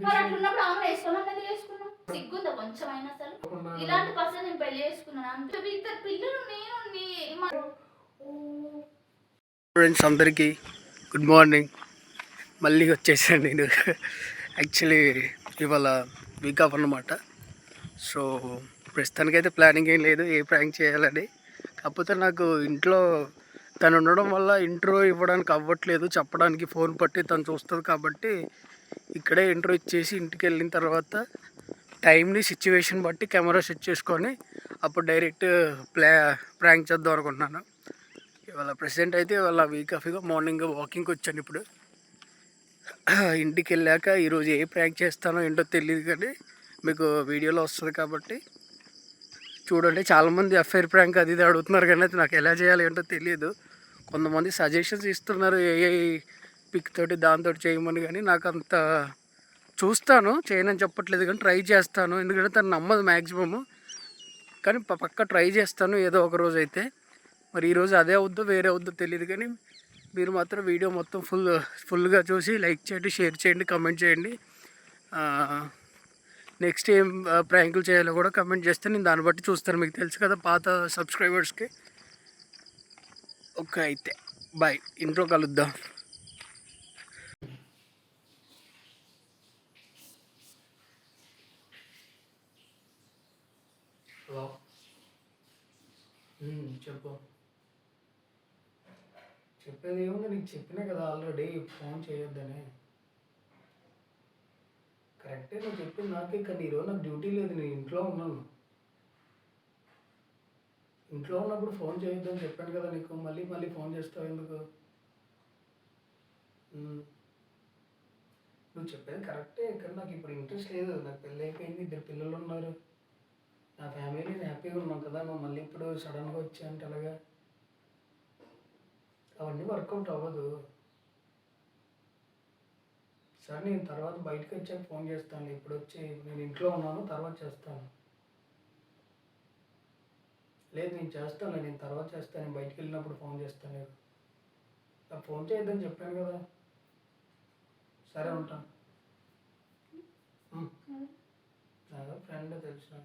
మరి అట్లున్నప్పుడు ఆమె వేసుకోమన్నది వేసుకున్నాం. సిగ్గుందా కొంచెం అయినా అసలు? ఇలాంటి పర్సన్ నేను పెళ్లి చేసుకున్నాను అంటే ఇద్దరు పిల్లలు నేను ఫ్రెండ్స్ అందరికీ గుడ్ మార్నింగ్. మళ్ళీ వచ్చేసాను నేను. యాక్చువల్లీ ఇవాళ వీక్ ఆఫ్ అన్నమాట. సో ప్రస్తుతానికైతే ప్లానింగ్ ఏం లేదు ఏ ప్రాంక్ చేయాలని. కాకపోతే నాకు ఇంట్లో తను ఉండడం వల్ల ఇంట్రో ఇవ్వడానికి అవ్వట్లేదు, చెప్పడానికి ఫోన్ పట్టి తను చూస్తుంది కాబట్టి ఇక్కడే ఇంట్రో ఇచ్చేసి ఇంటికి వెళ్ళిన తర్వాత టైంని సిచ్యువేషన్ బట్టి కెమెరా సెట్ చేసుకొని అప్పుడు డైరెక్ట్ ప్రాంక్ చేద్దాం అనుకుంటున్నాను. ఇవాళ ప్రెసెంట్ అయితే ఇవాళ వీక్ ఆఫ్గా మార్నింగ్ వాకింగ్కి వచ్చాను. ఇప్పుడు ఇంటికి వెళ్ళాక ఈరోజు ఏ ప్రాంక్ చేస్తానో ఏంటో తెలియదు, కానీ మీకు వీడియోలో వస్తుంది కాబట్టి చూడండి. చాలామంది ఎఫ్ఐఆర్ ప్రాంక్ అది ఇది అడుగుతున్నారు, కానీ అది నాకు ఎలా చేయాలి ఏంటో తెలియదు. కొంతమంది సజెషన్స్ ఇస్తున్నారు ఏ పిక్ తోటి దాంతో చేయమని, కానీ నాకు అంత చూస్తాను చేయనని చెప్పట్లేదు, కానీ ట్రై చేస్తాను. ఎందుకంటే తను నమ్మదు మ్యాక్సిమము, కానీ పక్క ట్రై చేస్తాను ఏదో ఒక రోజు అయితే. మరి ఈరోజు అదే అవుద్దో వేరే అవుద్దో తెలియదు, కానీ మీరు మాత్రం వీడియో మొత్తం ఫుల్గా చూసి లైక్ చేయండి, షేర్ చేయండి, కమెంట్ చేయండి. నెక్స్ట్ ఏం ప్రాంకులు చేయాలో కూడా కమెంట్ చేస్తే నేను దాన్ని బట్టి చూస్తాను. మీకు తెలుసు కదా పాత సబ్స్క్రైబర్స్కి. ఓకే అయితే బాయ్, ఇంట్లో కలుద్దాం. హలో, చెప్పు. చెప్పేది ఏముంది, నీకు చెప్పినా కదా ఆల్రెడీ ఫోన్ చేయొద్దని. కరెక్టే నువ్వు చెప్పింది నాకే, కానీ ఈరోజు నాకు డ్యూటీ లేదు, నేను ఇంట్లో ఉన్నాను. ఇంట్లో ఉన్నప్పుడు ఫోన్ చేయొద్దని చెప్పాను కదా నీకు, మళ్ళీ మళ్ళీ ఫోన్ చేస్తావు ఎందుకు? నువ్వు చెప్పేది కరెక్టే, కానీ నాకు ఇప్పుడు ఇంట్రెస్ట్ లేదు. నాకు పెళ్ళి అయిపోయింది, 2 పిల్లలు ఉన్నారు, నా ఫ్యామిలీ నేను హ్యాపీగా ఉన్నాను కదా. నువ్వు మళ్ళీ ఇప్పుడు సడన్గా వచ్చా అంటే అలాగా అవన్నీ వర్కౌట్ అవ్వదు. సరే నేను తర్వాత బయటకు వచ్చాక ఫోన్ చేస్తాను. ఇప్పుడు వచ్చి నేను ఇంట్లో ఉన్నాను, తర్వాత చేస్తాను. లేదు నేను చేస్తాను, నేను తర్వాత చేస్తాను, నేను బయటికి వెళ్ళినప్పుడు ఫోన్ చేస్తాను. లేదు నాకు ఫోన్ చేయొద్దని చెప్పాను కదా. సరే ఉంటాను. ఫ్రెండ్ తెలిసిన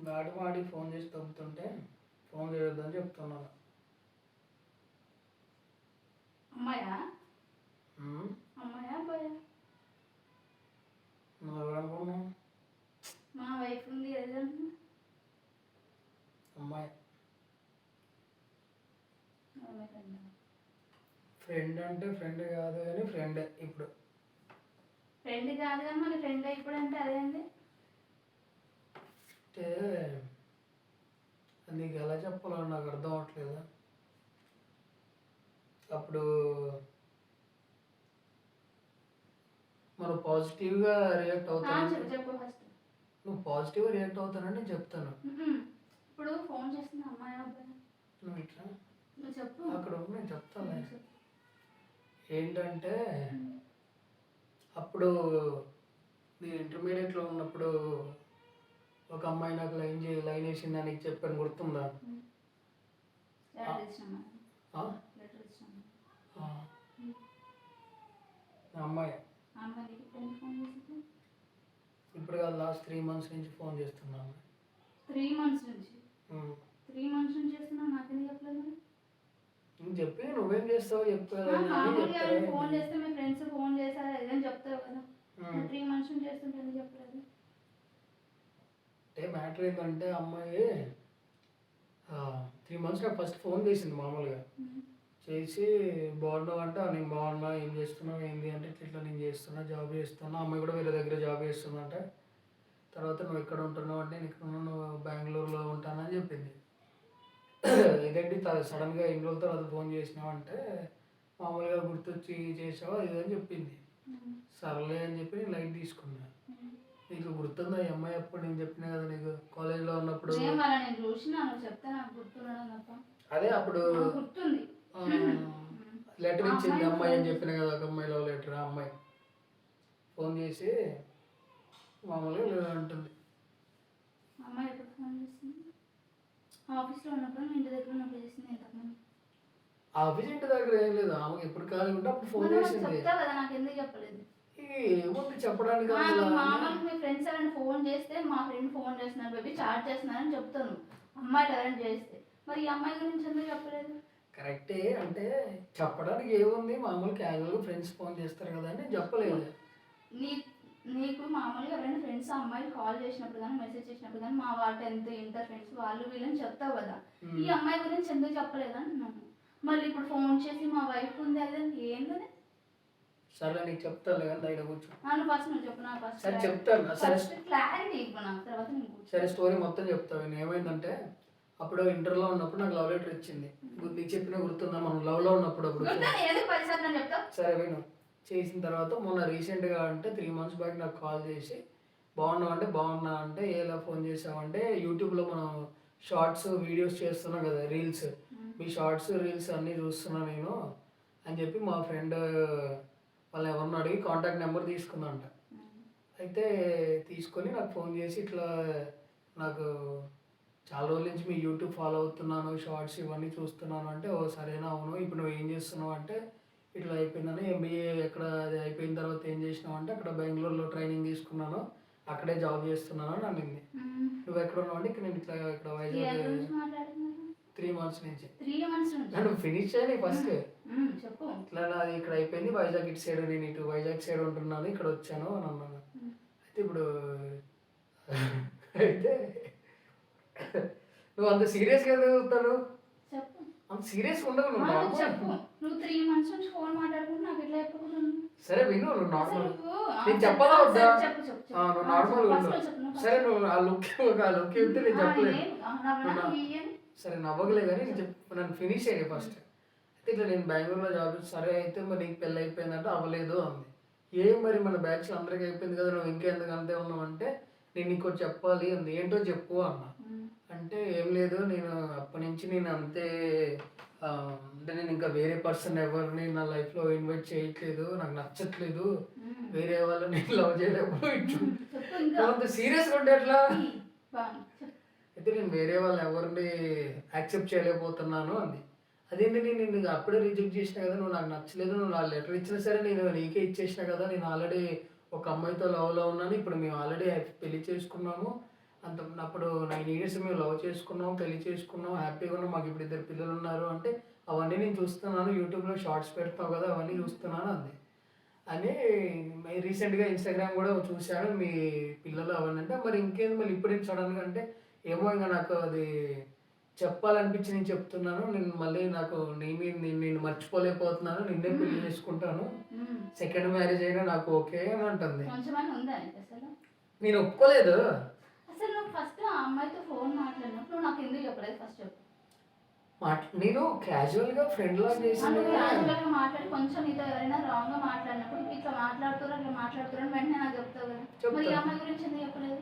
వాడి వాడి ఫోన్ చేసి తగ్గుతుంటే ఫోన్ చేయొద్దని చెప్తున్నాను. అమ్మాయా అమ్మాయా అబ్బాయా? నువ్వు ఎవరనుకున్నావు? మా వైఫ్ ఉంది అమ్మాయి. ఫ్రెండ్ అంటే ఫ్రెండ్ కాదు కానీ ఫ్రెండే ఇప్పుడు. ఫ్రెండ్ కాదు కానీ మళ్ళీ ఫ్రెండ్ ఇప్పుడు అంటే అదేంటి? అంటే నీకు ఎలా చెప్పాలో నాకు అర్థం అవ్వట్లేదు. అప్పుడు మనం పాజిటివ్గా రియాక్ట్ అవుతాను. నువ్వు పాజిటివ్గా రియాక్ట్ అవుతానని నేను చెప్తాను. ఇప్పుడు ఫోన్ చేస్తున్నా అమ్మాయి అబ్బాయి నువ్వు ఇట్లా నువ్వు చెప్పు. అక్కడ నేను చెప్తాను ఏంటంటే, అప్పుడు నేను ఇంటర్మీడియట్లో ఉన్నప్పుడు ఒక అమ్మాయి నాకు లైన్ వేసిందని నీకు చెప్పాను, గుర్తుందా? అమ్మాయి ఇప్పుడు కాదు, లాస్ట్ 3 months నుంచి ఫోన్ చేస్తున్నాను. 3 months నుంచి? 3 months నుంచి చేస్తున్నా, నాకెందుకు చెప్పలేదు? చెప్పి నువ్వేం చేస్తావు చెప్పు. ఫోన్ చేస్తే మీ ఫ్రెండ్స్ ఫోన్ చేశారా ఏదని చెప్తావు కదా. 3 months నుంచి చేస్తుంటే ఎందుకు చెప్పలేదు? అంటే మ్యాటర్ ఏంటంటే అమ్మాయి 3 months నాకు ఫస్ట్ ఫోన్ చేసింది మామూలుగా. చేసి బాగున్నావు అంటే నేను బాగున్నా, ఏం చేస్తున్నావు ఏంటి అంటే ఇట్లా నేను చేస్తున్నా, జాబ్ చేస్తున్నా. అమ్మాయి కూడా వేరే దగ్గర జాబ్ చేస్తుందంట. తర్వాత నువ్వు ఎక్కడ ఉంటున్నావు అంటే నేను ఇక్కడ నువ్వు బెంగళూరులో ఉంటానని చెప్పింది. ఇదేంటి సడన్గా ఇన్ని రోజుల తర్వాత ఫోన్ చేసినావు అంటే మామూలుగా గుర్తొచ్చి చేసావా ఇదని చెప్పింది. సర్లే అని చెప్పి నేను లైట్ తీసుకున్నా. నీకు గుర్తుందా ఈ అమ్మాయి అప్పుడు నేను చెప్పినా కదా నీకు కాలేజ్లో ఉన్నప్పుడు? అదే అప్పుడు లెటర్ ఇచ్చింది అమ్మాయి అని చెప్పిన కదా, ఒక అమ్మాయిలో లెటర్. ఆ అమ్మాయి ఫోన్ చేసి మామూలుగా అంటుంది. ఆఫీస్లో ఉన్నప్పుడు నువ్వు ఇంటి దగ్గర ఉన్నప్పుడు చేసింది ఇంతకుముందు. ఆఫీస్ ఇంటి దగ్గర ఏం లేదు, ఆమెకి ఎప్పుడు ఖాళీ ఉంటే అప్పుడు ఫోన్ మరి నాకు చేసింది. చెప్తావు కదా, నాకు ఎందుకు చెప్పలేదు? ఏముంది చెప్పడానికి ఆ, అందులో? మామూలుగా మీ ఫ్రెండ్స్ ఎవరైనా ఫోన్ చేస్తే మా ఫ్రెండ్ ఫోన్ చేస్తున్నారు బేబీ, చాట్ చేస్తున్నారని చెప్తాను అమ్మాయిలు ఎవరైనా చేస్తే. మరి ఈ అమ్మాయి గురించి ఎందుకు చెప్పలేదు? కరెక్టే, అంటే చెప్పడానికి ఏముంది, మామూలు క్యాజువల్గా ఫ్రెండ్స్ ఫోన్ చేస్తారు కదా అని చెప్పలేదు. నీకు మామూలుగా ఎవరైనా ఫ్రెండ్స్ అమ్మాయిలు కాల్ చేసినప్పుడు కానీ మెసేజ్ చేసినప్పుడు కానీ మా వాళ్ళు 10th ఇంటర్ ఫ్రెండ్స్ వాళ్ళు వీళ్ళని చెప్తావు కదా, ఈ అమ్మాయి గురించి ఎందుకు చెప్పలేదు అంటున్నాను. మళ్ళీ ఇప్పుడు ఫోన్ చేసి మా వైఫ్ ఉంది అది ఏందని. సరే నీకు చెప్తాను కానీ బయట కూర్చో. ఫస్ట్ నువ్వు చెప్పు, నాకు ఫస్ట్ సరే చెప్తాను. సరే క్లారిటీ ఇవ్వు నాకు, తర్వాత నేను సరే స్టోరీ మొత్తం చెప్తాను. ఏమైందంటే అప్పుడు ఇంటర్లో ఉన్నప్పుడు నాకు లవ్ లెటర్ ఇచ్చింది. నీకు చెప్పిన గుర్తుందా, మనం లవ్లో ఉన్నప్పుడు అప్పుడు. సరే విను. చేసిన తర్వాత మొన్న రీసెంట్గా అంటే 3 months బ్యాక్ నాకు కాల్ చేసి బాగున్నావు అంటే బాగున్నా అంటే ఎలా ఫోన్ చేసామంటే యూట్యూబ్లో మనం షార్ట్స్ వీడియోస్ చేస్తున్నాం కదా, రీల్స్, మీ షార్ట్స్ రీల్స్ అన్నీ చూస్తున్నా నేను అని చెప్పి మా ఫ్రెండ్ వాళ్ళని ఎవరిని అడిగి కాంటాక్ట్ నెంబర్ తీసుకుందంట. అయితే తీసుకొని నాకు ఫోన్ చేసి ఇట్లా నాకు చాలా రోజుల నుంచి మీ యూట్యూబ్ ఫాలో అవుతున్నాను, షార్ట్స్ ఇవన్నీ చూస్తున్నాను అంటే, ఓ సరేనా అవును ఇప్పుడు నువ్వు ఏం చేస్తున్నావు అంటే ఇట్లా అయిపోయిందని, ఎంబీఏ ఎక్కడ అది అయిపోయిన తర్వాత ఏం చేసినావు అంటే అక్కడ బెంగళూరులో ట్రైనింగ్ తీసుకున్నాను, అక్కడే జాబ్ చేస్తున్నాను అని అనింది. నువ్వు ఎక్కడ ఉన్నావు అంటే ఇక్కడ నేను ఇట్లా ఇక్కడ వైజాగ్ 3 months నుంచి. నువ్వు ఫినిష్ చేయాలి ఫస్ట్. ఇట్లా నాది ఇక్కడ అయిపోయింది, వైజాగ్ ఇటు సైడ్, నేను ఇటు వైజాగ్ సైడ్ ఉంటున్నాను, ఇక్కడ వచ్చాను అని అన్నాను. అయితే ఇప్పుడు అయితే నువ్వు అంత సీరియస్గా చదువుతాను, అంత సీరియస్ ఉండవు నువ్వు. నువ్వు 3 months నుంచి ఫోన్ మాట్లాడుకుంటూ నాకు ఇట్లా చెప్పకూడదు. సరే విను, నువ్వు నార్మల్ నేను చెప్పదా వద్దా? నువ్వు నార్మల్ ఉండు. సరే నువ్వు ఆ లుక్ ఉంటే నేను చెప్పలేదు. సరే నవ్వగలే కానీ నేను నన్ను ఫినిష్ అయ్యాను ఫస్ట్. అయితే ఇట్లా నేను బెంగళూరులో జాబ్. సరే అయితే మరి నీకు పెళ్ళి అయిపోయిందంటే అవ్వలేదు అంది. ఏం మరి మన బ్యాచ్లో అందరికీ అయిపోయింది కదా, నువ్వు ఇంకెందుకు అంతే ఉన్నావు అంటే నేను నీకు చెప్పాలి అంది. ఏంటో చెప్పు అన్న. అంటే ఏం లేదు, నేను అప్పటి నుంచి నేను అంతే, అంటే నేను ఇంకా వేరే పర్సన్ ఎవరిని నా లైఫ్లో ఇన్వైట్ చేయట్లేదు, నాకు నచ్చట్లేదు, వేరే వాళ్ళు నేను లవ్ చేయలేకపోవచ్చు. అంత సీరియస్గా ఉంటే ఎట్లా? అయితే నేను వేరే వాళ్ళు ఎవరిని యాక్సెప్ట్ చేయలేకపోతున్నాను అంది. అదేంటి నేను అప్పుడే రిజెక్ట్ చేసిన కదా, నువ్వు నాకు నచ్చలేదు, నువ్వు నా లెటర్ ఇచ్చినా సరే నేను నీకే ఇచ్చేసిన కదా, నేను ఆల్రెడీ ఒక అమ్మాయితో లవ్లో ఉన్నాను, ఇప్పుడు మేము ఆల్రెడీ పెళ్లి చేసుకున్నాము, అంత అప్పుడు 9 years మేము లవ్ చేసుకున్నాం, పెళ్లి చేసుకున్నాం, హ్యాపీగా ఉన్నాం, మాకు ఇప్పుడు 2 పిల్లలు ఉన్నారు అంటే అవన్నీ నేను చూస్తున్నాను, యూట్యూబ్లో షార్ట్స్ పెడతావు కదా అవన్నీ చూస్తున్నాను అంది. అని రీసెంట్గా ఇన్స్టాగ్రామ్ కూడా చూశాను మీ పిల్లలు అవన్నీ అంటే, మరి ఇంకేంది మళ్ళీ ఇప్పుడు సడన్గా అంటే ఏమో ఇంకా నాకు అది చెప్పాలనిపించి నేను చెప్తున్నాను, నేను మళ్ళీ నాకు నేను మర్చిపోలేకపోతున్నాను, నిన్నే పెళ్లి చేసుకుంటాను, సెకండ్ మ్యారేజ్ అయినా నాకు ఓకే అని అంటుంది. నేను ఒప్పుకోలేదు. అసలు నువ్వు ఫస్ట్ ఆ అమ్మాయితో ఫోన్ మాట్లాడినప్పుడు నాకు ఎందుకు చెప్పలేదు ఫస్ట్ చెప్పు. నేను క్యాజువల్గా ఫ్రెండ్ లాగా చేసాను. క్యాజువల్గా మాట్లాడి కొంచెం నీతో ఎవరైనా రాంగ్గా మాట్లాడినప్పుడు ఇట్లా మాట్లాడుతున్నారు అట్లా మాట్లాడుతున్నారు వెంటనే నాకు చెప్తావు కదా, మరి ఈ అమ్మాయి గురించి ఎందుకు చెప్పలేదు?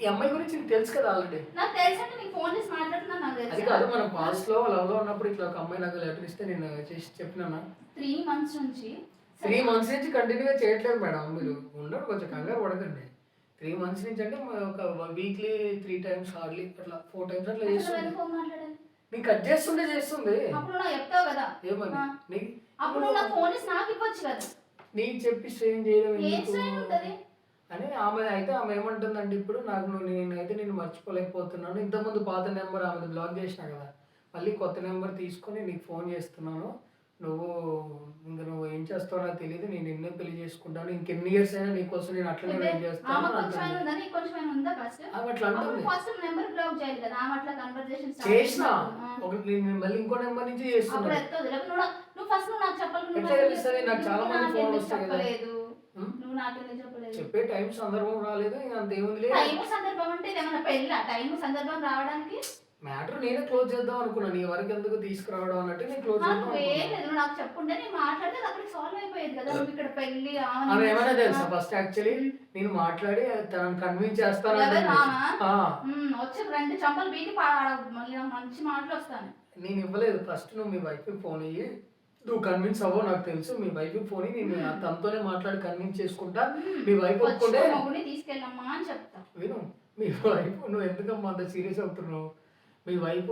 ఈ అమ్మాయి గురించి నీకు తెలుసు కదా ఆల్రెడీ. నాకు తెలుసు అంటే నీకు ఫోన్ చేసి మాట్లాడుతున్నా నాకు తెలుసు. అది కాదు, మనం పాస్ట్లో లవ్లో ఉన్నప్పుడు ఇట్లా ఒక అమ్మాయి నాకు లెటర్ ఇస్తే నేను చేసి చెప్పినానా? 3 months నుంచి 3 months నుంచి కంటిన్యూగా చేయట్లేదు మేడం, మీరు ఉండరు కొంచెం కంగారు పడకండి. 3 months నుంచి అంటే ఒక వీక్లీ 3 times హార్డ్లీ అట్లా 4 times అట్లా చేస్తుంది. నీకు కట్ చేస్తుంటే చేస్తుంది. అప్పుడు నాకు చెప్తావు కదా ఏమని? అప్పుడు నా ఫోన్ చేసి నాకు ఇవ్వచ్చు కదా. నీకు చెప్పి స్ట్రెయిన్ చేయడం అని ఆమె అయితే ఆమె ఏమంటుందంటే ఇప్పుడు నాకు నేనైతే నేను మర్చిపోలేకపోతున్నాను, ఇంతకుముందు పాత నెంబర్ ఆమె బ్లాక్ చేసినా కదా, మళ్ళీ కొత్త నెంబర్ తీసుకొని నీకు ఫోన్ చేస్తున్నాను, నువ్వు ఏం చేస్తావో నాకు తెలియదు, నేను నిన్నే పెళ్లి చేసుకుంటాను, ఇంకెన్ని ఇయర్స్ అయినా నీకోసం నేను అట్లనే వెయిట్ చేస్తాను చేసిన మళ్ళీ ఇంకో నెంబర్ నుంచి చేస్తున్నా. నాకు చాలా మంది ఫోన్ వస్తాయి కదా, చెప్పే టైం సందర్భం రాలేదు, అంతేముంది రావడానికి మ్యాటర్ నేనే క్లోజ్ చేద్దాం అనుకున్నా, నీ వరకు ఎందుకు తీసుకురావడం అన్నట్టు నేను క్లోజ్ చేద్దాం. నాకు చెప్పుంటే నేను మాట్లాడితే అక్కడ సాల్వ్ అయిపోయేది కదా. ఇక్కడ పెళ్లి ఆమె ఏమైనా తెలుసా, ఫస్ట్ యాక్చువల్లీ నేను మాట్లాడి తనని కన్విన్స్ చేస్తాను వచ్చి 2 చంపలు బీకి మళ్ళీ మంచి మాటలు వస్తాను. నేను ఇవ్వలేదు. ఫస్ట్ నువ్వు మీ వైఫ్కి ఫోన్ అయ్యి నువ్వు కన్విన్స్ అవ్వో నాకు తెలుసు, మీ వైఫ్కి ఫోన్ నేను తనతోనే మాట్లాడి కన్విన్స్ చేసుకుంటా, మీ వైఫ్ ఒప్పుకుంటే తీసుకెళ్ళమ్మా అని చెప్తా. విను, మీ వైఫ్ నువ్వు ఎందుకమ్మా అంత సీరియస్ అవుతున్నావు, మీ వైఫ్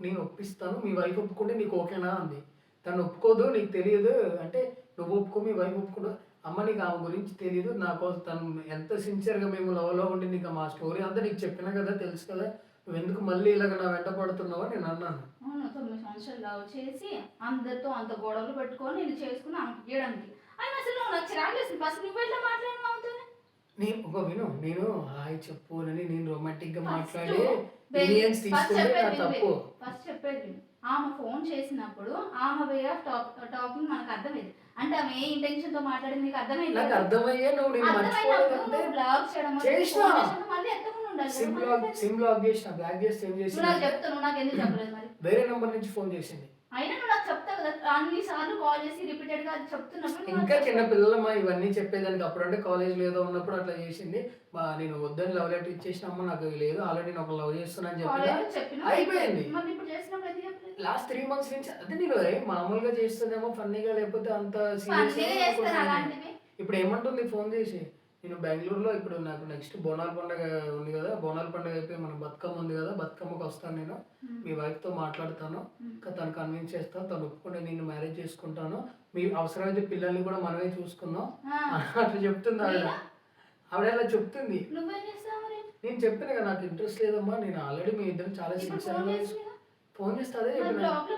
నేను ఒప్పిస్తాను, మీ వైఫ్ ఒప్పుకుంటే నీకు ఓకేనా అంది. తను ఒప్పుకోదు, నీకు తెలియదు అంటే నువ్వు ఒప్పుకో, మీ వైఫ్ ఒప్పుకోదు. అమ్మ నీకు ఆమె గురించి తెలియదు, నాకు తను ఎంత సిన్సియర్గా మేము లవ్లో ఉండి నీకు మా స్టోరీ అంతా నీకు చెప్పినా కదా, తెలుసు కదా, నువ్వు ఎందుకు మళ్ళీ ఇలాగ నా వెంట పడుతున్నావు నేను అన్నాను. అవును 9 సంవత్సరాలు లవ్ చేసి అందరితో అంత గొడవలు పెట్టుకొని నేను చేసుకుని ఆమెకి ఇవ్వడానికి ఆయన అసలు నువ్వు నాకు చిరాకు వేసింది. ఫస్ట్ నువ్వు ఎట్లా మాట్లాడిన అవుతుంది నేను హాయ్ చెప్పు అని నేను రొమాంటిక్ గా మాట్లాడి opinions తీసుకుంటే నా తప్పు. ఫస్ట్ చెప్పేది విను. ఆమె ఫోన్ చేసినప్పుడు ఆమె వే ఆఫ్ టాకింగ్ మనకు అర్థమైంది. అంటే ఆమె ఏ ఇంటెన్షన్ తో మాట్లాడింది నీకు అర్థమైంది. నాకు అర్థమయ్యే నువ్వు నేను మర్చిపోలేదంటే బ్లాక్ చేయడం చేసినా మళ్ళీ ఎత్తకుండా ఉండాలి. సిమ్ బ్లాక్ చేసిన, బ్లాక్ చేసి సేవ్ చేసి నువ్వు నాకు చెప్తావు, నువ్వు నాకు ఎందుకు చెప్పలేదు మరి? వేరే నెంబర్ నుంచి ఫోన్ చేసింది. అయినా నువ్వు నాకు చెప్తావు కదా, అన్ని సార్లు కాల్ చేసి రిపీటెడ్ గా అది చెప్తున్నప్పుడు ఇంకా చిన్న పిల్లలమ్మా ఇవన్నీ చెప్పేదానికి. అప్పుడంటే కాలేజ్ ఏదో ఉన్నప్పుడు అట్లా చేసింది. నేను వద్దని లవ్ లెటర్ ఇచ్చేసిన, అమ్మ నాకు లేదు ఆల్రెడీ నేను ఒక లవ్ చేస్తున్నా అని చెప్పిన అయిపోయింది. మళ్ళీ ఇప్పుడు చేసినప్పుడు ఎందుకు చెప్పలేదు? లాస్ట్ 3 months నుంచి అదే నేను మామూలుగా చేస్తుందేమో ఫన్నీగా, లేకపోతే అంత సీరియస్. ఇప్పుడు ఏమంటుంది ఫోన్ చేసి, నేను బెంగళూరులో ఇప్పుడు నాకు నెక్స్ట్ బోనాల పండుగ ఉంది కదా, బోనాల పండుగ అయిపోయి మన బతుకమ్మ ఉంది కదా, బతుకమ్మకి వస్తాను నేను, మీ వైఫ్తో మాట్లాడతాను, తను కన్విన్స్ చేస్తాను, తను ఒప్పుకుంటే నేను మ్యారేజ్ చేసుకుంటాను, మీ అవసరమైతే పిల్లల్ని కూడా మనమే చూసుకుందాం అట్లా చెప్తుంది ఆవిడ. ఆవిడ అలా చెప్తుంది. నేను చెప్పిన కదా నాకు ఇంట్రెస్ట్ లేదమ్మా, నేను ఆల్రెడీ మీ ఇద్దరు చాలా సిన్సియర్గా ఫోన్ చేస్తే అదే బ్లాక్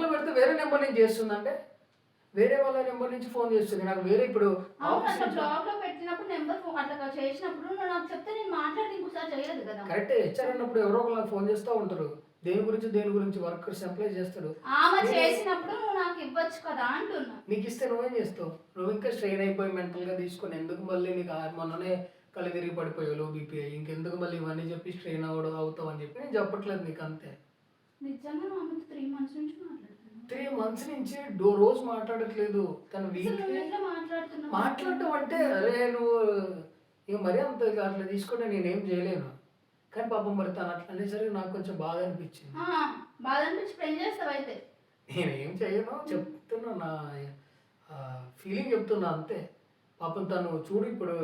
లో పెడితే వేరే నెంబర్ నుంచి చేస్తుందంటే వేరే వాళ్ళ నెంబర్ నుంచి ఫోన్ చేస్తుంది నాకు. వేరే ఇప్పుడు కరెక్ట్ హెచ్ఆర్ అన్నప్పుడు ఎవరో ఒకరు నాకు ఫోన్ చేస్తూ ఉంటారు, దేని గురించి వర్కర్స్ అప్లై చేస్తారు. నీకు ఇస్తే నువ్వేం చేస్తావు? నువ్వు ఇంకా స్ట్రెయిన్ అయిపోయి మెంటల్ గా తీసుకొని ఎందుకు మళ్ళీ నీకు మొన్ననే కళ్ళు తిరిగి పడిపోయావు లో బీపీ, ఇంకెందుకు మళ్ళీ ఇవన్నీ చెప్పి స్ట్రెయిన్ అవుతావు అని చెప్పి నేను చెప్పట్లేదు నీకు. అంతే. 3 months నుంచి రోజు మాట్లాడట్లేదు తను. వీక్లీ మాట్లాడటం అంటే అరే నువ్వు ఇక మరీ అంత అట్లా తీసుకుంటే నేనేం చేయలేను. కానీ పాపం మరి తను అట్లా అనేసరికి నాకు కొంచెం బాధ అనిపించింది. నేనేం చేయను, చెప్తున్నా నా ఫీలింగ్ చెప్తున్నా అంతే. పాపం తను చూడు ఇప్పుడు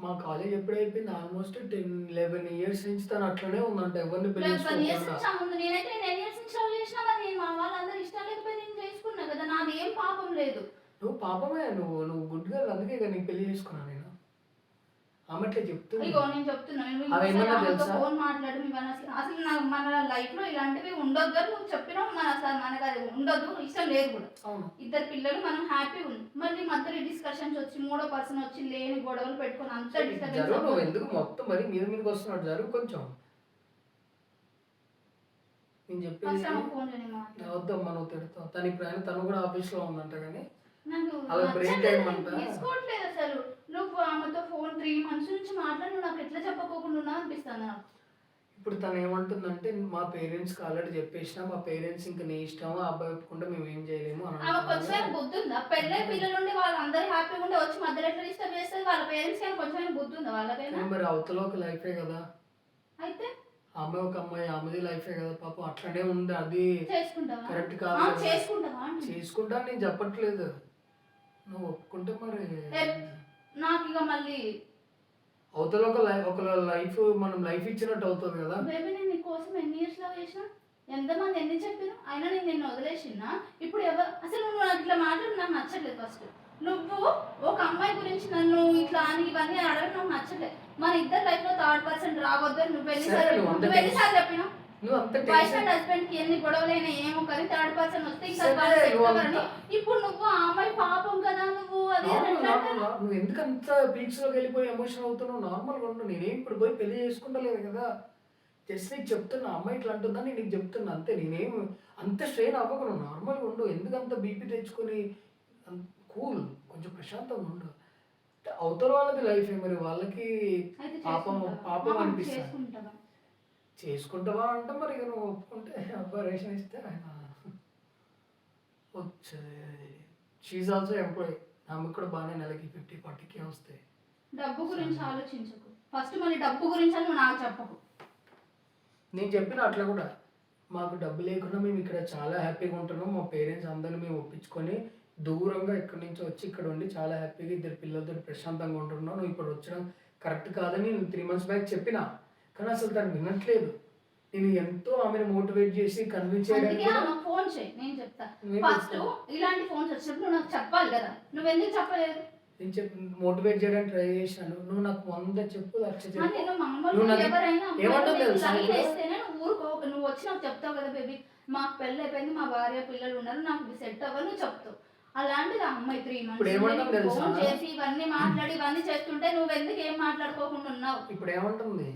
మా కాలేజ్ ఎప్పుడు అయిపోయింది, ఆల్మోస్ట్ 10-11 years నుంచి తను అట్లనే ఉందంట, ఎవరిని పెళ్లి నువ్వు పాపమే, నువ్వు గుడ్ గర్ల్, అందుకే నీకు పెళ్లి చేసుకున్నా నేను. ఆమె అట్లా చెప్తుంది. ఫోన్ మాట్లాడు అసలు నాకు మన లైఫ్ లో ఇలాంటివి ఉండొద్దు నువ్వు చెప్పినావు, మనకు అది ఉండదు, ఇష్టం లేదు కూడా. ఇద్దరు పిల్లలు మనం హ్యాపీ ఉంది, మళ్ళీ మధ్యలో డిస్కషన్స్ వచ్చి 3వ పర్సన్ వచ్చి లేని గొడవలు పెట్టుకొని అంత డిస్టర్బెన్స్ ఎందుకు మొత్తం మరి మీదకి వస్తున్నాడు జరుగు కొంచెం. నేను చెప్పేది వద్దమ్మా నువ్వు తిడతావు. తను ఇప్పుడు తను కూడా ఆఫీస్ లో ఉందంట కానీ అలా బ్రేక్ టైం అంట తీసుకోవట్లేదు అసలు. నువ్వు ఆమెతో ఫోన్ 3 months నుంచి మాట్లాడి నాకు ఎట్లా చెప్పకోకుండా అనిపిస్తాను నాకు. ఇప్పుడు తను ఏమంటుందంటే మా పేరెంట్స్ కి ఆల్రెడీ చెప్పేసిన, మా పేరెంట్స్ ఇంకా నీ ఇష్టం, అబ్బాయి ఒప్పుకుంటే మేము ఏం చేయలేము అని. కొంచెం బుద్ధి ఉందా? పెళ్ళై పిల్లలుండి వాళ్ళందరూ హ్యాపీగా ఉంటే వచ్చి మధ్యలో ఎట్లా డిస్టర్బ్ చేస్తుంది? వాళ్ళ పేరెంట్స్ కి కొంచెం బుద్ధి ఉందా వాళ్ళకైనా? మరి అవతల ఒక లైఫే కదా, అయితే ఆమె ఒక అమ్మాయి, ఆమెది లైఫే కదా పాపం, అట్లనే ఉంది. అది కరెక్ట్ కాదు. చేసుకుంటా నేను చెప్పట్లేదు, నువ్వు ఒప్పుకుంటే మరి నాకు ఇక మళ్ళీ అవతల ఒక లైఫ్ మనం లైఫ్ ఇచ్చినట్టు అవుతుంది కదా. బేబీ నేను నీకోసం ఎన్ని ఇయర్స్ లవ్ చేసిన, ఎంతమంది ఎన్ని చెప్పాను, అయినా నేను నిన్ను వదిలేసినా. ఇప్పుడు ఎవరు అసలు నువ్వు ఇట్లా మాట్లాడి నాకు నచ్చట్లేదు. ఫస్ట్ నువ్వు ఒక అమ్మాయి గురించి నన్ను ఇట్లా అని ఇవన్నీ అడగడం నాకు నచ్చట్లేదు. మన ఇద్దరు లైఫ్ లో 3rd person రావద్దు. నువ్వు ఎన్నిసార్లు చెప్పినావు? వైఫ్ అండ్ హస్బెండ్ కి ఎన్ని గొడవలైనా ఏమో కానీ 3rd person వస్తే ఇంకా ఇప్పుడు నువ్వు ఆ అమ్మాయి పాపం కదా, నువ్వు నువ్వు ఎందుకంత పీక్స్ లోకి వెళ్ళిపోయి ఎమోషన్ అవుతున్నావు? నార్మల్గా ఉండు. నేనేం ఇప్పుడు పోయి పెళ్లి చేసుకుంటలేదు కదా, జస్ట్ నీకు చెప్తున్నా అమ్మాయి ఇట్లా అంటుందని నీకు చెప్తున్నా అంతే. నేనేం అంత స్ట్రెయిన్ అవ్వకు, నువ్వు నార్మల్గా ఉండు. ఎందుకంత బీపీ తెచ్చుకొని కూల్, కొంచెం ప్రశాంతంగా ఉండు. అవతల వాళ్ళది లైఫ్ మరి వాళ్ళకి పాపం అనిపిస్తుంది. చేసుకుంటావా అంటే మరి నువ్వు ఒప్పుకుంటే అబ్బా రేషన్ ఇస్తే ఆయన వచ్చేది. షీఈ్ ఆల్సో ఎంప్లాయీ, ఆమెకు కూడా బాగానే నెలకి 50-40K వస్తాయి. డబ్బు గురించి ఆలోచించకు ఫస్ట్, మళ్ళీ డబ్బు గురించి అని నువ్వు నాకు చెప్పకు. నేను చెప్పిన అట్లా కూడా మాకు డబ్బు లేకుండా మేము ఇక్కడ చాలా హ్యాపీగా ఉంటున్నాం, మా పేరెంట్స్ అందరిని మేము ఒప్పించుకొని దూరంగా ఇక్కడి నుంచి వచ్చి ఇక్కడ ఉండి చాలా హ్యాపీగా 2 పిల్లలతో ప్రశాంతంగా ఉంటున్నాం. నువ్వు ఇప్పుడు వచ్చిన కరెక్ట్ కాదని నేను 3 months బ్యాక్ చెప్పిన, కానీ అసలు తను వినట్లేదు. నేను ఎంతో ఆమెను మోటివేట్ చేసి కన్విన్స్ చేయడానికి అందుకే కూడా ఆమెకు ఫోన్ చేయి, నేను చెప్తా. నేను ఫస్ట్ చెప్తాను. ఇలాంటి ఫోన్స్ వచ్చినప్పుడు నువ్వు నాకు చెప్పాలి కదా, నువ్వు ఎందుకు చెప్పలేదు? నేను చెప్పి మోటివేట్ చేయడానికి ట్రై చేసినాను. నువ్వు నాకు 100 చెప్పు, 1,00,000 చెప్పు. నేను నువ్వు మామూలుగా నాకు ఎవరైనా ఏమంటావు తెలుసా లైన్ ఇప్పుడు? వేస్తేనే నువ్వు ఊరుకో, నువ్వు వచ్చి నాకు చెప్తావు కదా బేబీ మాకు పెళ్ళి అయిపోయింది, మా భార్య పిల్లలు ఉన్నారు, నాకు ఇది సెట్ అవ్వదు నువ్వు చెప్తావు. అలాంటిది ఆ అమ్మాయి 3 ఇప్పుడు ఏమంటాం months తెలుసా? ఫోన్ చేసి ఇవన్నీ మాట్లాడి ఇవన్నీ చేస్తుంటే నువ్వు ఎందుకు ఏం మాట్లాడుకోకుండా ఉన్నావు? ఇప్పుడు ఏమంటుంది,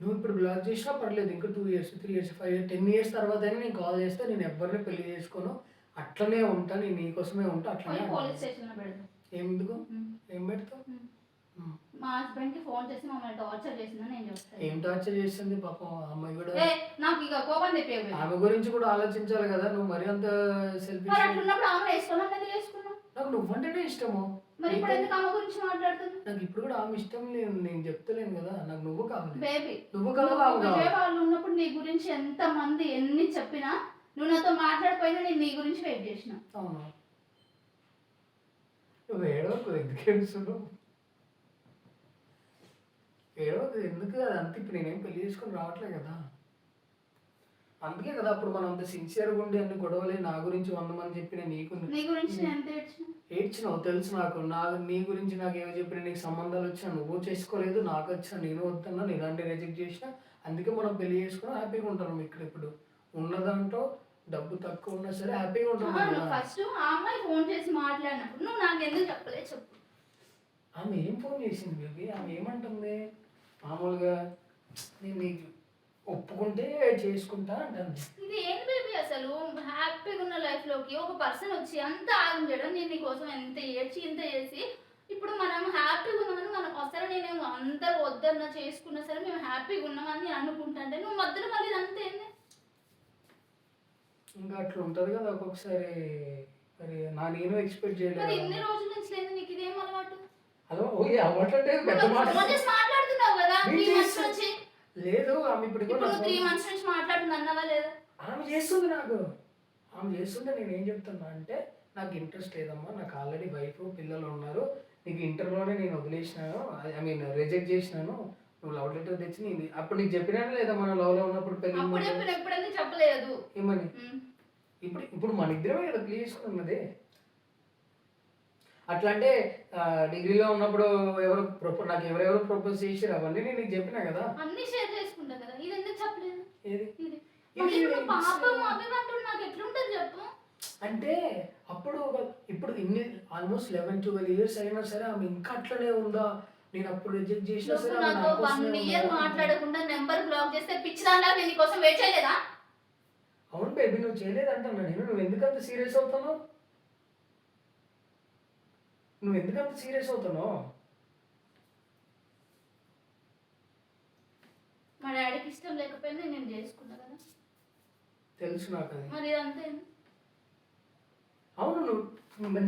నువ్వు ఇప్పుడు బ్లాక్ చేసినా పర్లేదు, ఇంకా 2 years 3 years 5 years 10 years తర్వాత అయినా నేను కాల్ చేస్తే నేను ఎవరిని పెళ్లి చేసుకోను, అట్లనే ఉంటా, నేను నీకోసమే ఉంటా, అట్లనే పోయి ఉంటా. పోలీస్ స్టేషన్ లో పెడతావు. ఎందుకు ఏం పెడతావు? మా హస్బెండ్ కి ఫోన్ చేసి మమ్మల్ని టార్చర్ చేసిందని నేను చెప్తాను. ఏం టార్చర్ చేస్తుంది పాపం ఆ అమ్మాయి కూడా. నాకు ఇక కోపం తెప్పేవి. ఆమె గురించి కూడా ఆలోచించాలి కదా, నువ్వు మరి అంత మరి సెల్ఫిష్. అట్లున్నప్పుడు ఆమె వేసుకోవాలని ఎందుకు వేసుకున్నావు? నాకు నువ్వంటేనే ఇష్టము. మరి ఇప్పుడు ఎందుకు ఆమె గురించి మాట్లాడుతున్నావు? నాకు ఇప్పుడు కూడా ఆమె ఇష్టం లేదు, నేను చెప్తలేను కదా, నాకు నువ్వు కావాలి. బేబీ నువ్వు కావాలి, ఆమె కావాలి. విజయవాడలో ఉన్నప్పుడు నీ గురించి ఎంత మంది ఎన్ని చెప్పినా నువ్వు నాతో మాట్లాడిపోయినా నేను నీ గురించి వెయిట్ చేసిన. అవును, నువ్వు ఏడవకు, ఎందుకు ఏడుస్తున్నావు? ఏడవకు ఎందుకు కదా, అంతే. ఇప్పుడు నేనేం పెళ్లి చేసుకొని రావట్లే కదా, అందుకే కదా అప్పుడు మనం అంత సిన్సియర్గా ఉండి అన్ని గొడవలే నా గురించి 100 మంది చెప్పిన నీకు నీ గురించి నేను ఎంత ఏడ్చినా? ఏడ్చినావు తెలుసు నాకు. నీ గురించి నాకు ఏమో చెప్పిన, నీకు సంబంధాలు వచ్చినా నువ్వు చేసుకోలేదు, నాకు వచ్చినా నేను వద్దన్నా, నేను ఇలాంటి రిజెక్ట్ చేసిన, అందుకే మనం పెళ్లి చేసుకుని హ్యాపీగా ఉంటాం. ఇక్కడ ఇప్పుడు ఉన్నదంటో డబ్బు తక్కువ ఉన్నా సరే హ్యాపీగా ఉంటాం. ఫస్ట్ ఆ అమ్మాయి ఫోన్ చేసి మాట్లాడినప్పుడు నువ్వు నాకు ఎందుకు చెప్పలేదు చెప్పు? ఆమె ఏం ఫోన్ చేసింది బేబీ? ఆమె ఏమంటుంది మామూలుగా, నేను నీకు ఒప్పుకుంటే చేసుకుంటా అంటుంది. ఇది ఏంటి బేబీ అసలు? హ్యాపీగా ఉన్న లైఫ్ లోకి ఒక పర్సన్ వచ్చి అంత ఆగం చేయడం, నేను నీకోసం ఎంత ఏడ్చి ఇంత చేసి ఇప్పుడు మనం హ్యాపీగా ఉన్నామని మనకు వస్తారా? నేను అందరూ వద్దన్నా చేసుకున్నా సరే మేము హ్యాపీగా ఉన్నామని అనుకుంటా అంటే నువ్వు మధ్యలో మళ్ళీ అంతే ఏంది? ఇంకా అట్లా ఉంటుంది కదా ఒక్కొక్కసారి. మరి నేను ఎక్స్పెక్ట్ మరి చేయలేదు. ఇన్ని రోజుల నుంచి లేదు నీకు ఇదేం అలవాటు? హలో, ఓకే అవ్వట్లంటే పెద్ద మాట ఫోన్ చేసి మాట్లాడుతున్నావు కదా 3 months నుంచి. లేదు. ఆమె ఇప్పుడు ఇప్పుడు నువ్వు 3 months నుంచి మాట్లాడుతుంది అన్నావా లేదా? ఆమె చేస్తుంది నాకు. ఆమె చేస్తుంటే నేను ఏం చెప్తున్నా అంటే, నాకు ఇంట్రెస్ట్ లేదమ్మా, నాకు ఆల్రెడీ వైఫ్ పిల్లలు ఉన్నారు, నీకు ఇంటర్లోనే నేను వదిలేసినాను, ఐ మీన్ రిజెక్ట్ చేసినాను, నువ్వు లవ్ లెటర్ తెచ్చి నేను అప్పుడు నీకు చెప్పినాను లేదా మనం లవ్లో ఉన్నప్పుడు పెళ్లి అప్పుడు చెప్పిన ఎప్పుడైనా చెప్పలేదు. ఏమని? ఇప్పుడు మన ఇద్దరమే కదా పెళ్లి చేసుకున్నది. అట్లా అంటే డిగ్రీలో ఉన్నప్పుడు నాకు ఎవరెవరు ప్రపోజ్ చేసారు అవన్నీ నేను నీకు చెప్పినా కదా, అన్ని షేర్ చేసుకుంటా కదా, ఇది ఎందుకు చెప్పలేదు? ఏది మళ్ళీ ఇప్పుడు పాపం అవి అంటూ నాకు ఎట్లుంటది చెప్పు? అంటే అప్పుడు ఇప్పుడు ఇన్ని ఆల్మోస్ట్ 11-12 years అయినా సరే ఆమె ఇంకా అట్లనే ఉందా? నేను అప్పుడు రిజెక్ట్ చేసినా సరే ఆమె నాతో నా కోసమే 1 year ఉందా? మాట్లాడకుండా నెంబర్ బ్లాక్ చేస్తే పిచ్చిదాన్లా నేను నీకోసం వెయిట్ చేయలేదా? అవును బేబీ, నువ్వు చేయలేదంటున్నా నేను. నువ్వు ఎందుకంత సీరియస్ అవుతున్నావు? మా డాడీకి ఇష్టం లేకపోయినా నేను చేసుకున్నా కదా, తెలుసు నాకు అది. మరి అంతే. అవును,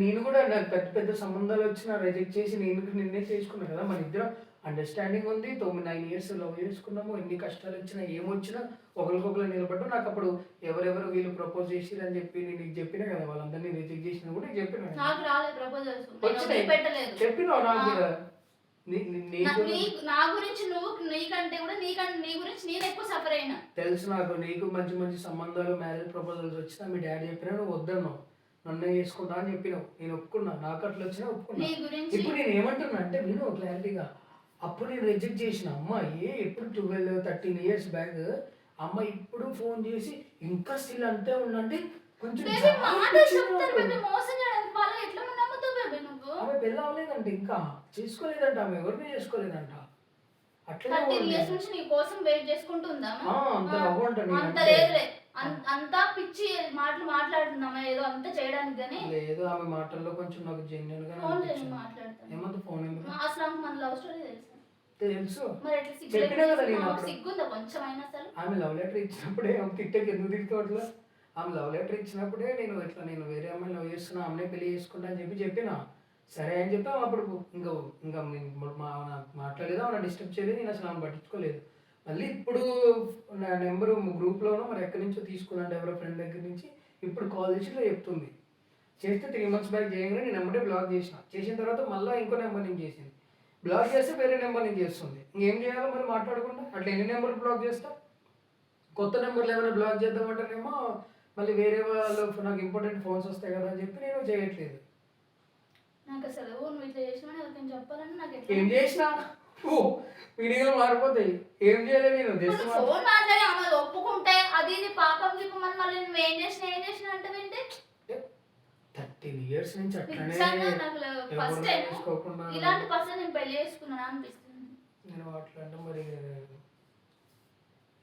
నేను కూడా నాకు పెద్ద పెద్ద సంబంధాలు వచ్చినా రిజెక్ట్ చేసి నిన్నే చేసుకున్నా కదా. మన ఇద్దరం అండర్స్టాండింగ్ ఉంది, 9 years లవ్ చేసుకున్నాము, ఎన్ని కష్టాలు వచ్చినా ఏమొచ్చినా ఒకరికొకరు నిలబడ్డా. నాకు అప్పుడు ఎవరెవరు వీళ్ళు ప్రపోజ్ చేసిరు అని చెప్పి నేను నీకు చెప్పినా కదా, వాళ్ళందరినీ రిజెక్ట్ చేసినా కూడా చెప్పినా. నాకు రాలేదు ప్రపోజల్స్, వచ్చినాయి, పెట్టలేదు. చెప్పినావు నాకు కూడా. నా గురించి నువ్వు నీకంటే కూడా నీ గురించి నేను ఎక్కువ సఫర్ అయినా తెలుసు నాకు. నీకు మంచి మంచి సంబంధాలు మ్యారేజ్ ప్రపోజల్స్ వచ్చినా మీ డాడీ చెప్పినా నువ్వు వద్దన్నావు, నన్నే చేసుకుంటా అని చెప్పినావు. నేను ఒప్పుకున్నా, నాకు అట్లా వచ్చినా ఒప్పుకున్నా. ఇప్పుడు నేను ఏమంటున్నా అంటే విను క్లారిటీగా, అప్పుడు నేను రిజెక్ట్ చేసిన అమ్మాయి ఎప్పుడు 12-13 years బ్యాక్ అమ్మాయి ఇప్పుడు ఫోన్ చేసి ఇంకా స్టిల్ అంతే ఉందంటే కొంచెం ఆమె పెళ్ళి అవ్వలేదంట, ఇంకా చేసుకోలేదంట, ఆమె ఎవరిని చేసుకోలేదంట. అట్లా అంతా పిచ్చి మాటలు మాట్లాడుతున్నామా ఏదో అంతా చేయడానికి గానీ లేదు. ఆమె మాటల్లో కొంచెం నాకు జెన్యూన్ గా మాట్లాడతాను. ఏమంత ఫోన్ ఎందుకు? అసలు మన లవ్ స్టోరీ తెలుసు, మరి చెప్పినా కదా నేను. సిగ్గుందా కొంచెమైనా? అసలు ఆమె లవ్ లెటర్ ఇచ్చినప్పుడే ఆమె తిట్టకి ఎందుకు తిరుగుతావు అట్లా? ఆమె లవ్ లెటర్ ఇచ్చినప్పుడే నేను నేను వేరే అమ్మాయిని లవ్ చేస్తున్నా, ఆమెనే పెళ్లి చేసుకుంటా అని చెప్పిన. సరే అని చెప్పి అప్పుడు ఇంకా ఇంకా మాట్లాడలేదు, ఆమె డిస్టర్బ్ చేయలేదు, నేను అసలు ఆమె పట్టించుకోలేదు. మళ్ళీ ఇప్పుడు నా నెంబరు గ్రూప్లోనో మరి ఎక్కడి నుంచో తీసుకున్నాను ఎవరో ఫ్రెండ్ దగ్గర నుంచి, ఇప్పుడు కాల్ చేసి ఇట్లా చెప్తుంది. చేస్తే 3 months బ్యాక్ చేయగానే నేను నెంబరే బ్లాక్ చేసిన తర్వాత మళ్ళీ ఇంకో నెంబర్ నుంచి చేసింది. బ్లాక్ చేస్తే వేరే నెంబర్ నుంచి చేస్తుంది. ఇంకేం చేయాలో మరి మాట్లాడకుండా అట్లా ఎన్ని నెంబర్లు బ్లాక్ చేస్తా? కొత్త నెంబర్లు ఏమైనా బ్లాక్ చేద్దామంటేనేమో మళ్ళీ వేరే వాళ్ళు నాకు ఇంపార్టెంట్ ఫోన్స్ వస్తాయి కదా అని చెప్పి నేను చేయట్లేదు. నాకు అసలు నువ్వు ఇట్లా చేసినావని ఎవరికైనా చెప్పాలని నాకు ఏం చేసినా వీడియోలు మారిపోతాయి. ఏం చేయలేదు నేను జస్ట్ ఫోన్ మాట్లాడి అమ్మ ఒప్పుకుంటే అది ఇది పాపం చెప్పమని మళ్ళీ నువ్వు ఏం చేసిన అంటే వింటే 13 years నుంచి అట్లనే ఫస్ట్ టైం ఇలాంటి పర్సన్ నేను పెళ్లి చేసుకున్నాను అనిపిస్తుంది. నేను అట్లా అంటే మరి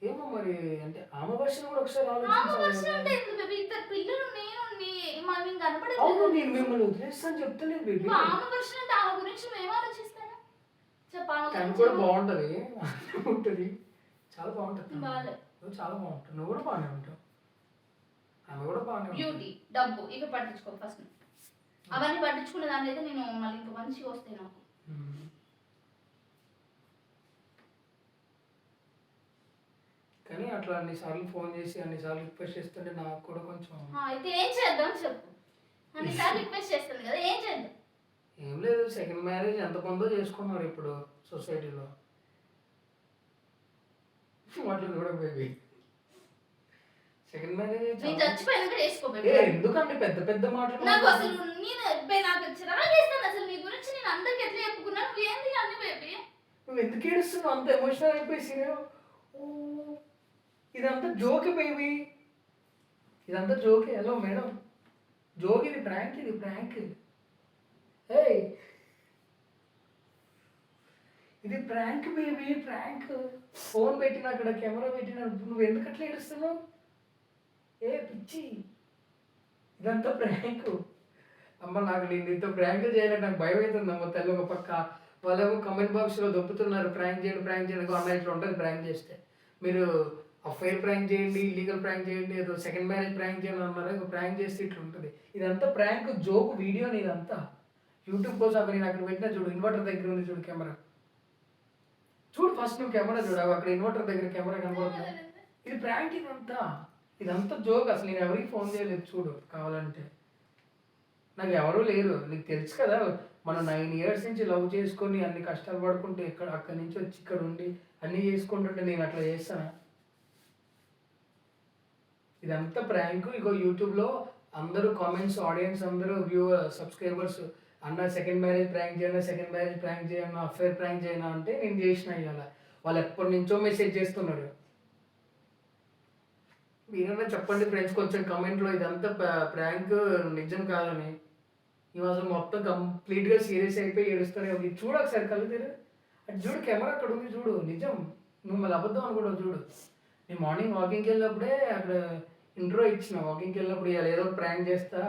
ఏమో మరి అంటే ఆమె వర్షన్ కూడా ఒకసారి ఆలోచించాలి. ఇద్దరు పిల్లలు నేను కనపడలేదు. నేను మిమ్మల్ని వదిలేస్తాను చెప్తలేదు బేబీ. ఆమె వర్షన్ అంటే ఆమె గురించి మేము ఆలోచిస్తాను. తను కూడా బాగుంటది ఉంటుంది, చాలా బాగుంటుంది, చాలా బాగుంటుంది. నువ్వు కూడా బాగానే ఉంటావు, ఆమె కూడా బాగానే బ్యూటీ డబ్బు ఇవి పట్టించుకో ఫస్ట్. అవన్నీ పట్టించుకునే దాని అయితే నేను మళ్ళీ ఇంకా మంచిగా వస్తాయి నాకు. కానీ అట్లా అన్నిసార్లు ఫోన్ చేసి అన్నిసార్లు రిక్వెస్ట్ చేస్తుంటే నాకు కూడా కొంచెం అయితే ఏం చేద్దాం చెప్పు. అన్నిసార్లు రిక్వెస్ట్ చేస్తుంది కదా, ఏం చేద్దాం? ఏం లేదు, సెకండ్ మ్యారేజ్ ఎంతమందో చేసుకున్నారు ఇప్పుడు సొసైటీలో. వాటిని కూడా బేబీ సెకండ్ మ్యారేజ్ చచ్చిపోయినాక చేసుకోబెట్టి ఎందుకంటే పెద్ద పెద్ద మాటలు నాకు అసలు నాకు చిరాకేస్తాను అసలు నీ గురించి. నేను అందరికి ఎట్లా చెప్పుకున్నాను, నువ్వేంది అన్ని బేబీ. నువ్వు ఎందుకు ఏడుస్తున్నావు అంత ఎమోషనల్ అయిపోయి? ఇదంతా జోక్ బేబీ, ఇదంతా జోకే. హలో మేడం, జోక్, ఇది ప్రాంక్, ఇది ప్రాంక్. ఏయ్ ఇది ప్రాంక్ బేబీ, ప్రాంక్. ఫోన్ పెట్టిన అక్కడ కెమెరా పెట్టిన నువ్వు ఎందుకు అట్లా ఏడుస్తున్నావు? ఏ పిచ్చి, ఇదంతా ప్రాంక్. అమ్మ నాకు నేను నీతో ప్రాంక్ చేయాలంటే నాకు భయం అవుతుంది అమ్మ. తల్లి ఒక పక్క వాళ్ళేమో కమెంట్ బాక్స్లో దొప్పుతున్నారు ప్రాంక్ చేయండి ప్రాంక్ చేయండి అన్న. ఇట్లా ఉంటుంది ప్రాంక్ చేస్తే. మీరు అఫైర్ ప్రాంక్ చేయండి, ఇల్లీగల్ ప్రాంక్ చేయండి, ఏదో సెకండ్ మ్యారేజ్ ప్రాంక్ చేయండి అన్నారు. ఇంకో ప్రాంక్ చేస్తే ఇట్లా ఉంటుంది. ఇదంతా ప్రాంక్, జోక్ వీడియో. ఇదంతా యూట్యూబ్ కోసం అక్కడ నేను అక్కడ పెట్టినా చూడు, ఇన్వర్టర్ దగ్గర ఉంది చూడు కెమెరా. చూడు ఫస్ట్ నువ్వు కెమెరా చూడు, అక్కడ ఇన్వర్టర్ దగ్గర కెమెరా కనబడుతుంది. ఇది ప్రాంక్, ఇదంతా జోక్. అసలు నేను ఎవరికి ఫోన్ చేయలేదు చూడు. కావాలంటే నాకు ఎవరూ లేరు, నీకు తెలుసు కదా. మనం 9 years నుంచి లవ్ చేసుకొని అన్ని కష్టాలు పడుకుంటే అక్కడి నుంచి వచ్చి ఇక్కడ ఉండి అన్నీ చేసుకుంటుంటే నేను అట్లా చేస్తానా? ఇదంతా ప్రాంక్. ఇగో యూట్యూబ్లో అందరూ కామెంట్స్, ఆడియన్స్ అందరూ, వ్యూవర్, సబ్స్క్రైబర్స్ అన్న సెకండ్ మ్యారేజ్ ప్రాంక్ చేయను, సెకండ్ మ్యారేజ్ ప్రాంక్ చేయను, అఫేర్ ప్రాంక్ చేయను అంటే నేను చేసిన. ఇవాళ వాళ్ళు ఎప్పటి నుంచో మెసేజ్ చేస్తున్నారు. మీరన్నా చెప్పండి ఫ్రెండ్స్ కొంచెం కమెంట్లో ఇదంతా ప్రాంక్ నిజం కాదని. ఇవి అసలు మొత్తం కంప్లీట్గా సీరియస్ అయిపోయి ఏడుస్తారు. ఇది చూడు ఒకసారి కళ్ళు తీరు, అది చూడు కెమెరా అక్కడ ఉంది చూడు. నిజం, నువ్వు మళ్ళీ అబద్ధం అనుకోవడం చూడు. నేను మార్నింగ్ వాకింగ్కి వెళ్ళినప్పుడే అక్కడ ఇంట్రో ఇచ్చిన. వాకింగ్కి వెళ్ళినప్పుడు ఇలా ఏదో ప్రాంక్ చేస్తా.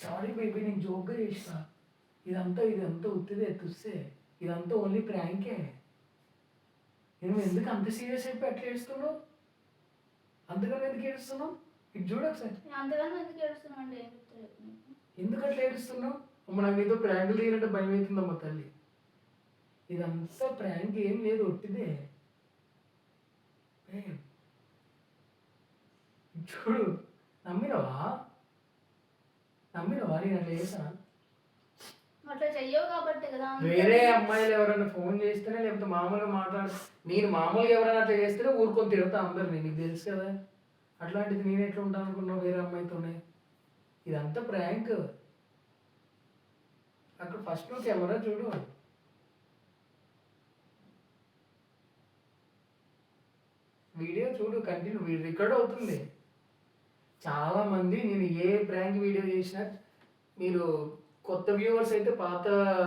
సారీ బేబీ, నేను జోక్గా చేసిన. ఇదంతా ఉత్తిదే తుస్సే. ఇదంతా ఓన్లీ ప్రాంకే. నేను ఎందుకు అంత సీరియస్ అయిపోయి అట్లా ఏడుస్తున్నావు? అంతగానో ఎందుకు ఏడుస్తున్నావు? ఇది చూడు ఒకసారి. ఎందుకు అట్లా ఏడుస్తున్నావు? అమ్మ నాకు నీతో ప్రాంకులు తీయాలంటే భయం అవుతుందమ్మ తల్లి. ఇదంతా ప్రాంక్ ఏం లేదు, ఒట్టిదే. చూడు, నమ్మినవా నేను అట్లా చేసా? వేరే అమ్మాయిలు ఎవరైనా ఫోన్ చేస్తేనే, లేకపోతే మామూలుగా నేను మామూలుగా ఎవరైనా అట్లా చేస్తేనే ఊరుకొని తిడతా అందరినీ. నీకు తెలుసు కదా. అట్లాంటిది నేను ఎట్లా ఉంటాను అనుకున్నావు వేరే అమ్మాయితోనే? ఇదంతా ప్రాంక్. అక్కడ ఫస్ట్ నువ్వు కెమెరా చూడు. వీడియో చూడు, కంటిన్యూ రికార్డ్ అవుతుంది. చాలామంది నేను ఏ ప్రాంక్ వీడియో చేసినా, మీరు కొత్త వ్యూవర్స్ అయితే పాత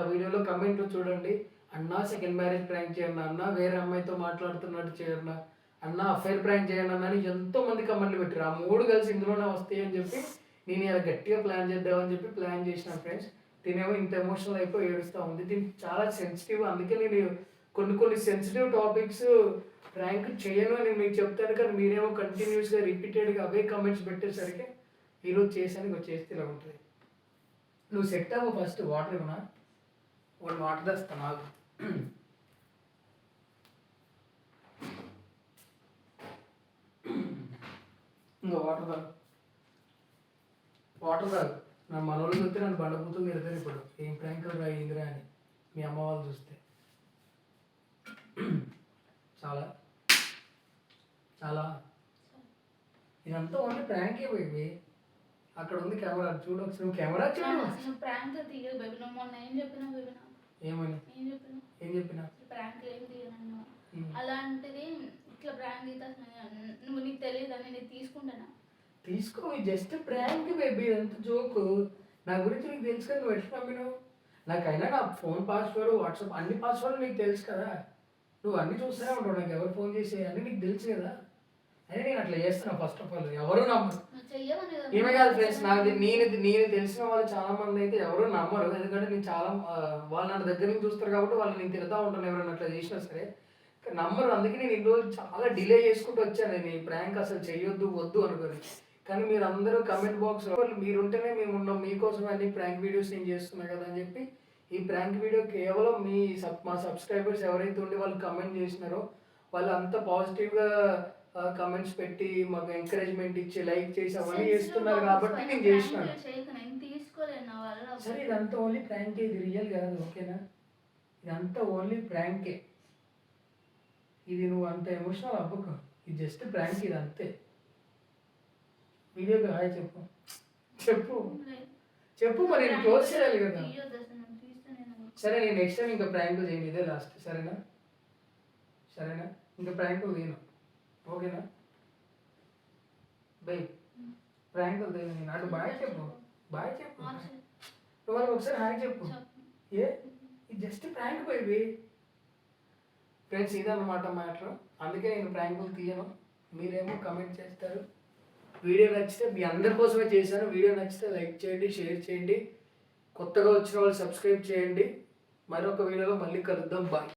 వీడియోలో కమెంట్లో చూడండి. అన్నా సెకండ్ మ్యారేజ్ ప్రాంక్ చేయండి, అన్న వేరే అమ్మాయితో మాట్లాడుతున్నట్టు చేయండి, అన్న అఫైర్ ప్రాంక్ చేయండి అన్న అని ఎంతోమంది కమెంట్లు పెట్టారు. ఆ 3 కలిసి ఇందులోనే వస్తాయి అని చెప్పి నేను ఇలా గట్టిగా ప్లాన్ చేద్దామని చెప్పి ప్లాన్ చేసిన ఫ్రెండ్స్. తినేమో ఇంత ఎమోషనల్ అయిపోయి ఏడుస్తూ ఉంది. దీనికి చాలా సెన్సిటివ్. అందుకే నేను కొన్ని సెన్సిటివ్ టాపిక్స్ ప్రాంక్ చేయను అని మీకు చెప్తాను. కానీ మీరేమో కంటిన్యూస్గా రిపీటెడ్గా అవే కమెంట్స్ పెట్టేసరికి ఈరోజు చేసాను. చేస్తే ఇలా ఉంటుంది. నువ్వు సెట్ అవ్వ ఫస్ట్. వాటర్ ఇవ్వనా? వాటర్ తెస్తాను నాకు. ఇంకా వాటర్ తాగు. నా మనోళ్ళు చూస్తే నన్ను బండబూతులు తిడతారు ఇప్పుడు, ఏం ప్రాంక్ అయిందిరా అని మీ అమ్మ వాళ్ళు చూస్తే. చాలా చాలా ఇదంతా ఓన్లీ ప్రాంకే బేబీ. అక్కడ ఉంది కెమెరా, చూడు ఒకసారి, నువ్వు కెమెరా చూడు. నువ్వు ప్రాంక్ తీయదు బేబీ. నువ్వు మొన్న ఏం చెప్పినా బేబీ నాకు? ఏమని? ఏం చెప్పినా ప్రాంక్ ఏం తీయనన్నా. అలాంటిది ఇట్లా ప్రాంక్ తీస్తా నువ్వు, నీకు తెలియదు అని నేను తీసుకుంటానా? తీసుకో, జస్ట్ ప్రాంక్ బేబీ, అంత జోకు. నా గురించి నీకు తెలుసు కదా, నువ్వు ఎట్లా నమ్మినావు? నాకైనా నా ఫోన్ పాస్వర్డ్, వాట్సాప్ అన్ని పాస్వర్డ్ నీకు తెలుసు కదా, నువ్వు అన్ని చూస్తూనే ఉంటావు. నాకు ఎవరు ఫోన్ చేసి అన్నీ నీకు తెలుసు కదా, అదే నేను అట్లా చేస్తున్నా. ఫస్ట్ ఆఫ్ ఆల్ ఎవరు నమ్మరు. ఏమే కాదు ఫ్రెండ్స్, నేను తెలిసిన వాళ్ళు చాలా మంది అయితే ఎవరు నమ్మరు. ఎందుకంటే నేను చాలా వాళ్ళు నా దగ్గర నుంచి చూస్తారు కాబట్టి వాళ్ళు నేను తిడతా ఉంటాను ఎవరైనా అట్లా చేసినా సరే, నమ్మరు. అందుకే నేను ఇన్ని రోజులు చాలా డిలే చేసుకుంటూ వచ్చాను. నేను ఈ ప్రాంక్ అసలు చేయొద్దు వద్దు అనుకొని. కానీ మీరు అందరూ కమెంట్ బాక్స్లో మీరుంటేనే మేము ఉన్నాం, మీకోసం అన్ని ప్రాంక్ వీడియోస్ నేను చేస్తున్నా కదా అని చెప్పి ఈ ప్రాంక్ వీడియో కేవలం మా సబ్స్క్రైబర్స్ ఎవరైతే ఉండి వాళ్ళు కమెంట్ చేసినారో వాళ్ళు అంత పాజిటివ్గా కమెంట్స్ పెట్టి మాకు ఎంకరేజ్మెంట్ ఇచ్చి లైక్ చేసి అవన్నీ చేస్తున్నారు కాబట్టి నేను చేసినాను. సరే, ఇదంతా ఓన్లీ ప్రాంకే, ఇది రియల్ కాదు, ఓకేనా? ఇదంతా ఓన్లీ ప్రాంకే. ఇది నువ్వు అంత ఎమోషనల్ అవ్వకు, ఇది జస్ట్ ప్రాంక్, ఇది అంతే. వీడియోకి హాయ్ చెప్పు చెప్పు చెప్పు, మరి నేను క్లోజ్ చేయాలి కదా. సరే, నేను నెక్స్ట్ టైం ఇంకా ప్రాంక్ చేయండి, ఇదే లాస్ట్, సరేనా? సరేనా? ఇంకా ప్రాంక్ తీయను, ఓకేనా? బై ప్రాంక్ నేను అటు బాయ్ చెప్పు, బాయ్ చెప్పు, వాళ్ళకి ఒకసారి హాయ్ చెప్పు. ఇది జస్ట్ ప్రాంక్ బేబీ. ఫ్రెండ్స్, ఇదన్నమాట మ్యాటర్. అందుకే నేను ప్రాంకులు తీయను, మీరేమో కమెంట్ చేస్తారు. వీడియో నచ్చితే మీ అందరి కోసమే చేశాను. వీడియో నచ్చితే లైక్ చేయండి, షేర్ చేయండి, కొత్తగా వచ్చిన వాళ్ళు సబ్స్క్రైబ్ చేయండి. మరొక వీడియోలో మళ్ళీ కలుద్దాం. బాయ్.